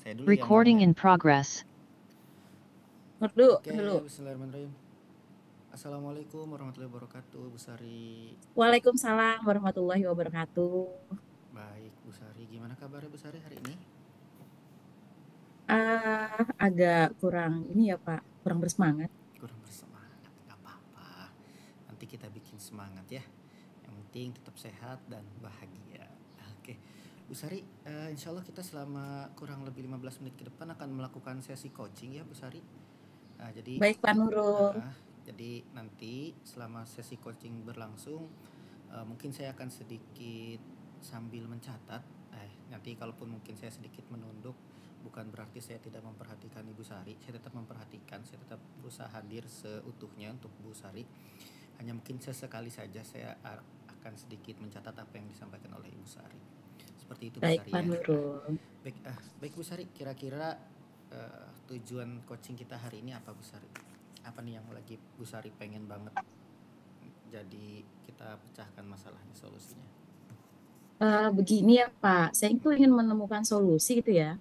Saya dulu ya Recording ngomongnya. in progress. Dulu, Oke, dulu. bismillahirrahmanirrahim. Assalamualaikum warahmatullahi wabarakatuh, Bu Sari. Waalaikumsalam warahmatullahi wabarakatuh. Baik, Bu Sari. Gimana kabarnya Bu Sari hari ini? Agak kurang ini ya Pak, kurang bersemangat. Kurang bersemangat, nggak apa-apa. Nanti kita bikin semangat ya. Yang penting tetap sehat dan bahagia. Oke, Bu Sari, insya Allah kita selama kurang lebih 15 menit ke depan akan melakukan sesi coaching ya Bu Sari. Jadi Baik Pak Nurul. Jadi nanti selama sesi coaching berlangsung, mungkin saya akan sedikit sambil mencatat. Nanti kalaupun mungkin saya sedikit menunduk, bukan berarti saya tidak memperhatikan Ibu Sari. Saya tetap memperhatikan, saya tetap berusaha hadir seutuhnya untuk Bu Sari. Hanya mungkin sesekali saja saya akan sedikit mencatat apa yang disampaikan oleh Ibu Sari. Seperti itu Bu Baik Sari Pak ya. Nurul. Baik Bu Sari, kira-kira tujuan coaching kita hari ini apa Bu Sari? Apa nih yang lagi Bu Sari pengen banget jadi kita pecahkan masalahnya, solusinya? Begini ya Pak, saya itu ingin menemukan solusi gitu ya.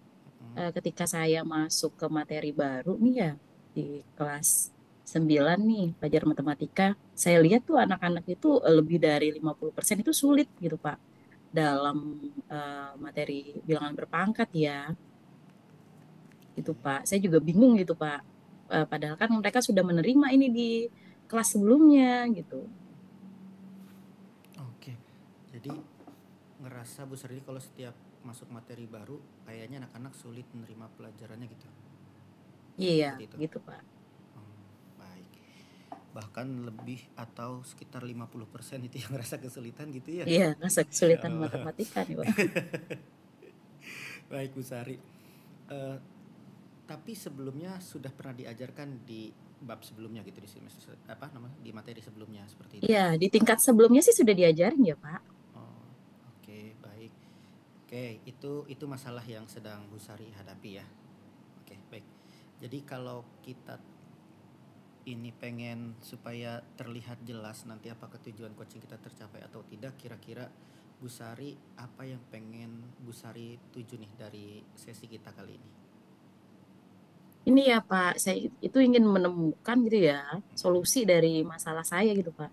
Ketika saya masuk ke materi baru nih ya, di kelas 9 nih, pelajaran matematika, saya lihat tuh anak-anak itu lebih dari 50% itu sulit gitu Pak. Dalam materi bilangan berpangkat ya. Itu Pak. Saya juga bingung gitu Pak. Padahal kan mereka sudah menerima ini di kelas sebelumnya gitu. Oke, jadi ngerasa Bu Sari kalau setiap masuk materi baru kayaknya anak-anak sulit menerima pelajarannya gitu. Iya, Seperti itu. gitu Pak. Baik. Bahkan lebih atau sekitar 50% itu yang ngerasa kesulitan gitu ya. Iya, rasa kesulitan matematika nih Pak. Baik Bu Sari. Tapi sebelumnya sudah pernah diajarkan di bab sebelumnya gitu, di semester di materi sebelumnya seperti itu. Iya, di tingkat sebelumnya sih sudah diajarin ya Pak. Oke, baik. Oke, itu masalah yang sedang Bu Sari hadapi ya. Oke, baik. Jadi kalau kita ini pengen supaya terlihat jelas nanti apakah tujuan coaching kita tercapai atau tidak, kira-kira Bu Sari apa yang pengen Bu Sari tuju nih dari sesi kita kali ini? Ini ya Pak, saya itu ingin menemukan gitu ya solusi dari masalah saya gitu Pak,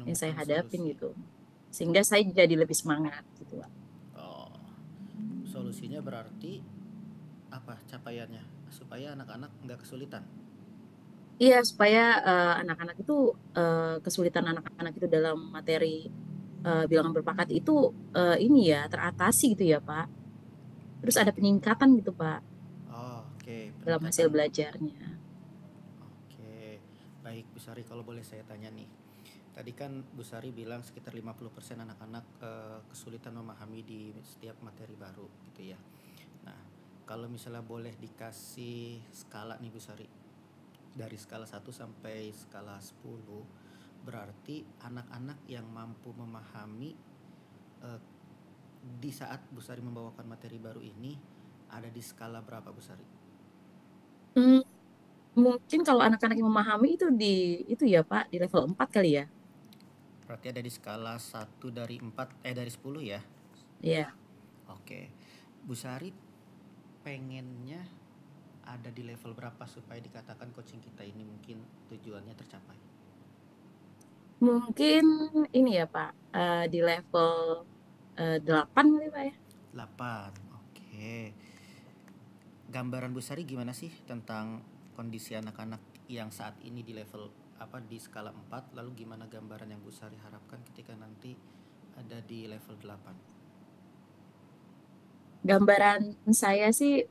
yang saya Menemukan hadapin solusi. gitu. Sehingga saya jadi lebih semangat gitu Pak. Oh, solusinya berarti apa capaiannya supaya anak-anak nggak kesulitan? Iya, supaya anak-anak itu kesulitan anak-anak itu dalam materi bilangan berpangkat itu ini ya teratasi gitu ya Pak. Terus ada peningkatan gitu Pak Oke, dalam hasil peningkatan. belajarnya. Oke, baik Bu Sari, kalau boleh saya tanya nih. Tadi kan Bu Sari bilang sekitar 50% anak-anak kesulitan memahami di setiap materi baru gitu ya. Nah, kalau misalnya boleh dikasih skala nih Bu Sari, dari skala 1 sampai skala 10, berarti anak-anak yang mampu memahami di saat Bu Sari membawakan materi baru ini ada di skala berapa Bu Sari? Mungkin kalau anak-anak yang memahami itu ya Pak di level 4 kali ya. Berarti ada di skala 1 dari 4 dari 10 ya. Iya. Oke. Bu Sari pengennya ada di level berapa supaya dikatakan coaching kita ini mungkin tujuannya tercapai? Mungkin ini ya Pak di level 8 kali Pak ya. 8. Oke. Gambaran Bu Sari gimana sih tentang kondisi anak-anak yang saat ini di level di skala 4, lalu gimana gambaran yang Bu Sari harapkan ketika nanti ada di level 8? Gambaran saya sih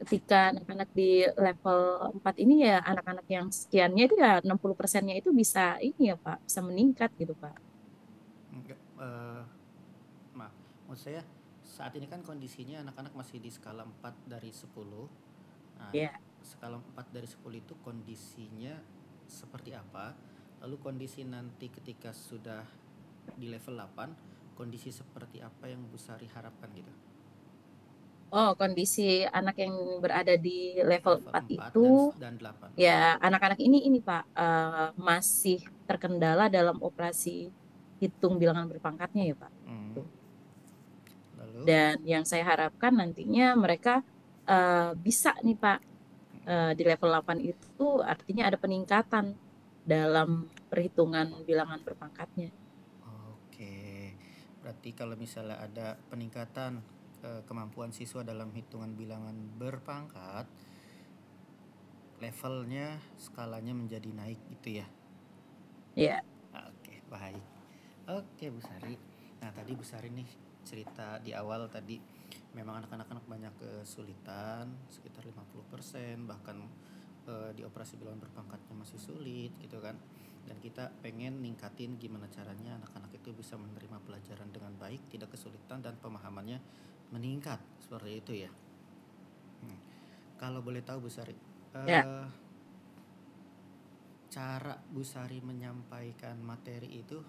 ketika anak-anak di level 4 ini ya anak-anak yang sekiannya itu ya 60%-nya itu bisa ini ya Pak, bisa meningkat gitu Pak. Enggak, maaf, maksud saya saat ini kan kondisinya anak-anak masih di skala 4 dari 10. Nah, Ya. skala 4 dari 10 itu kondisinya seperti apa? Lalu kondisi nanti ketika sudah di level 8, kondisi seperti apa yang Bu Sari harapkan gitu? Oh, kondisi anak yang berada di level 4 4 itu dan 8. ya anak-anak ini Pak masih terkendala dalam operasi hitung bilangan berpangkatnya ya Pak. Tuh. Lalu Lalu? Dan yang saya harapkan nantinya mereka bisa nih Pak, di level 8 itu artinya ada peningkatan dalam perhitungan bilangan berpangkatnya. Oke, berarti kalau misalnya ada peningkatan kemampuan siswa dalam hitungan bilangan berpangkat, levelnya, skalanya menjadi naik gitu ya. Ya, Oke, baik. Oke, Bu Sari. Nah, tadi Bu Sari nih cerita di awal tadi memang anak-anak banyak kesulitan, sekitar 50%, bahkan di operasi bilangan berpangkatnya masih sulit gitu kan. Dan kita pengen ningkatin gimana caranya anak-anak itu bisa menerima pelajaran dengan baik, tidak kesulitan dan pemahamannya meningkat seperti itu ya. Kalau boleh tahu Bu Sari, ya. cara Bu Sari menyampaikan materi itu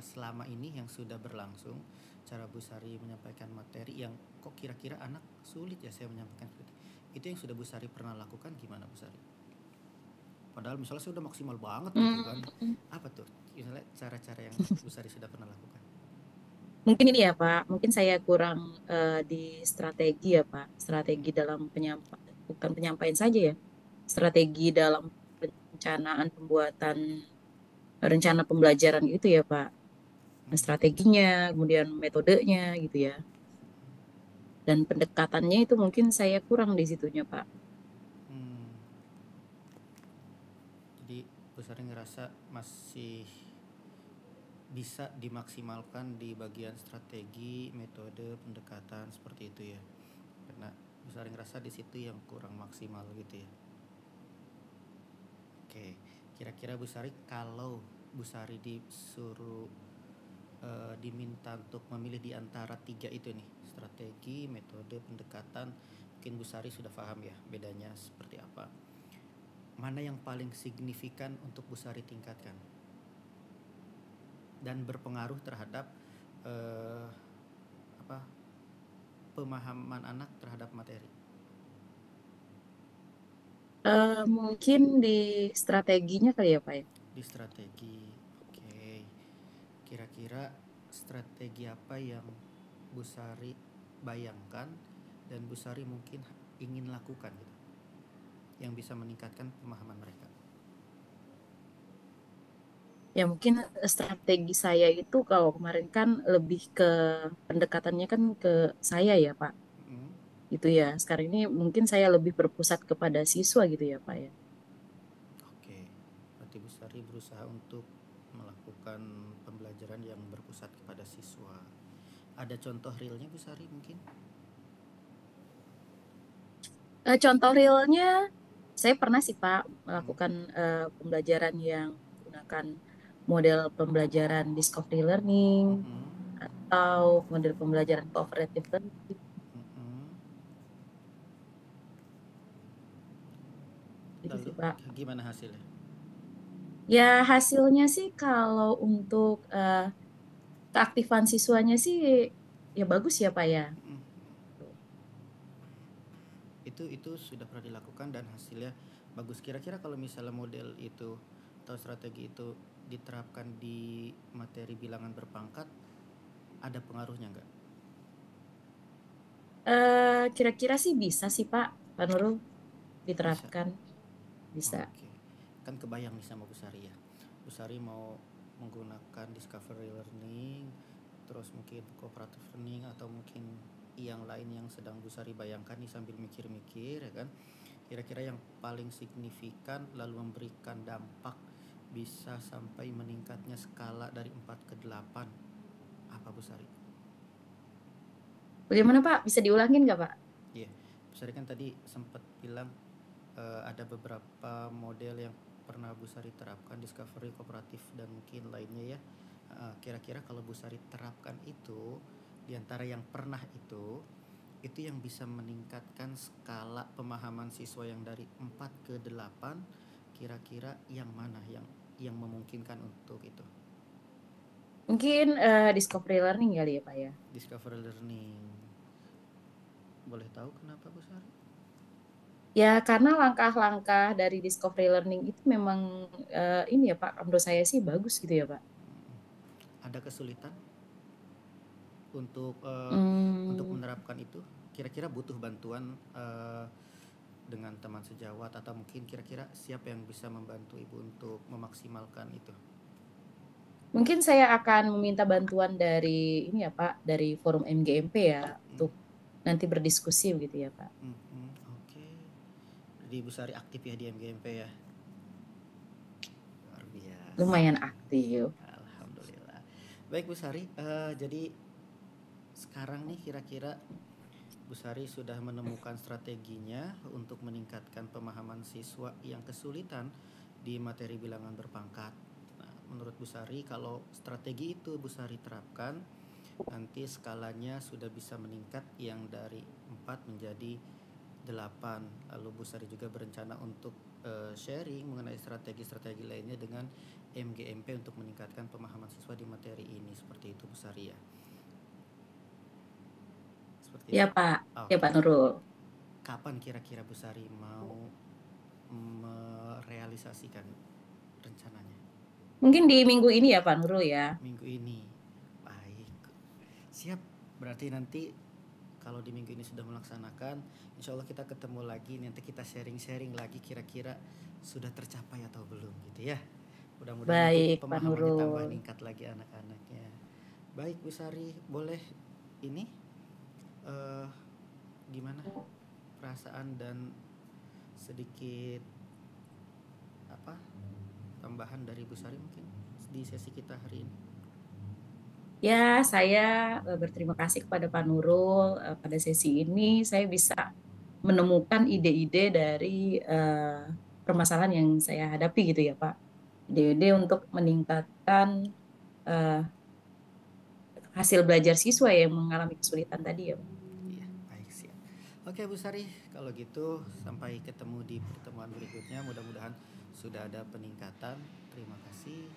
selama ini yang sudah berlangsung, cara Bu Sari menyampaikan materi yang kok kira-kira anak sulit ya saya menyampaikan seperti itu yang sudah Bu Sari pernah lakukan gimana Bu Sari? Padahal misalnya saya udah maksimal banget gitu kan, Hmm, apa tuh misalnya cara-cara yang Bu Sari sudah pernah lakukan? Mungkin ini ya Pak, mungkin saya kurang di strategi ya Pak, strategi dalam bukan penyampaian saja ya, strategi dalam perencanaan pembuatan rencana pembelajaran gitu ya Pak. Nah, strateginya, kemudian metodenya gitu ya. Dan pendekatannya itu mungkin saya kurang di situnya Pak. Hmm, jadi Bu Sari ngerasa masih bisa dimaksimalkan di bagian strategi, metode, pendekatan seperti itu ya. Karena Bu Sari ngerasa di situ yang kurang maksimal gitu ya. Oke, kira-kira Bu Sari kalau Bu Sari disuruh diminta untuk memilih di antara tiga itu nih, strategi, metode, pendekatan, mungkin Bu Sari sudah paham ya bedanya seperti apa. Mana yang paling signifikan untuk Bu Sari tingkatkan dan berpengaruh terhadap eh, apa pemahaman anak terhadap materi? Mungkin di strateginya kali ya Pak ya. Di strategi. Oke. Kira-kira strategi apa yang Bu Sari bayangkan dan Bu Sari mungkin ingin lakukan gitu, yang bisa meningkatkan pemahaman mereka? Ya mungkin strategi saya itu kalau kemarin kan lebih ke pendekatannya kan ke saya ya Pak. Hmm, Gitu ya. Sekarang ini mungkin saya lebih berpusat kepada siswa gitu ya Pak ya. oke. Berarti Bu Sari berusaha untuk melakukan pembelajaran yang berpusat kepada siswa. Ada contoh realnya Bu Sari mungkin? Contoh realnya, saya pernah sih Pak Hmm, melakukan pembelajaran yang menggunakan model pembelajaran discovery learning hmm, hmm, atau model pembelajaran cooperative learning. hmm. Gitu Lalu sih Pak. gimana hasilnya? Ya hasilnya sih kalau untuk keaktifan siswanya sih ya bagus ya Pak ya. Hmm, itu sudah pernah dilakukan dan hasilnya bagus. Kira-kira kalau misalnya model itu atau strategi itu diterapkan di materi bilangan berpangkat, ada pengaruhnya nggak? Kira-kira sih bisa sih Pak Nurul Bisa. diterapkan. Bisa. Oke, kan kebayang nih sama Bu Sari ya. Bu Sari mau menggunakan discovery learning, terus mungkin cooperative learning atau mungkin yang lain yang sedang Bu Sari bayangkan nih sambil mikir-mikir ya kan. Kira-kira yang paling signifikan lalu memberikan dampak bisa sampai meningkatnya skala dari 4 ke 8 apa Bu Sari? Bagaimana Pak? Bisa diulangin nggak Pak? Iya, yeah. Bu Sari kan tadi sempat bilang ada beberapa model yang pernah Bu Sari terapkan, discovery, kooperatif dan mungkin lainnya ya. Kira-kira kalau Bu Sari terapkan itu di antara yang pernah itu yang bisa meningkatkan skala pemahaman siswa yang dari 4 ke 8, kira-kira yang mana yang memungkinkan untuk itu? Mungkin discovery learning kali ya Pak ya. Discovery learning. Boleh tahu kenapa Bu Sari? Ya karena langkah-langkah dari discovery learning itu memang ini ya Pak, menurut saya sih bagus gitu ya Pak. Ada kesulitan? untuk untuk Hmm, menerapkan itu? Kira-kira butuh bantuan dengan teman sejawat atau mungkin kira-kira siapa yang bisa membantu Ibu untuk memaksimalkan itu? mungkin saya akan meminta bantuan dari ini ya Pak, dari forum MGMP ya Mm, untuk nanti berdiskusi begitu ya Pak. oke. Jadi Bu Sari aktif ya di MGMP ya? Luar biasa. Lumayan aktif. Alhamdulillah. Baik Bu Sari, jadi sekarang nih kira-kira Bu Sari sudah menemukan strateginya untuk meningkatkan pemahaman siswa yang kesulitan di materi bilangan berpangkat. Nah, menurut Bu Sari kalau strategi itu Bu Sari terapkan, nanti skalanya sudah bisa meningkat yang dari 4 menjadi 8. Lalu Bu Sari juga berencana untuk sharing mengenai strategi-strategi lainnya dengan MGMP untuk meningkatkan pemahaman siswa di materi ini. Seperti itu Bu Sari ya. Seperti Ya itu. Pak, ya Oke. Pak Nurul. Kapan kira-kira Bu Sari mau merealisasikan rencananya? Mungkin di minggu ini ya Pak Nurul ya. Minggu ini. Baik. Siap. Berarti nanti kalau di minggu ini sudah melaksanakan, insya Allah kita ketemu lagi, nanti kita sharing-sharing lagi kira-kira sudah tercapai atau belum gitu ya. Mudah-mudahan nanti Baik Pak pemahamannya tambah Nurul. meningkat lagi anak-anaknya. Baik Bu Sari, boleh ini eh gimana perasaan dan sedikit apa tambahan dari Bu Sari mungkin di sesi kita hari ini? Ya, saya berterima kasih kepada Pak Nurul. Pada sesi ini saya bisa menemukan ide-ide dari permasalahan yang saya hadapi gitu ya Pak. Ide-ide untuk meningkatkan eh, hasil belajar siswa yang mengalami kesulitan tadi ya Pak. Iya, baik siap. Oke Bu Sari, kalau gitu sampai ketemu di pertemuan berikutnya. Mudah-mudahan sudah ada peningkatan. Terima kasih.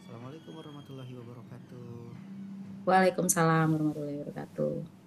Assalamualaikum warahmatullahi wabarakatuh. Waalaikumsalam warahmatullahi wabarakatuh.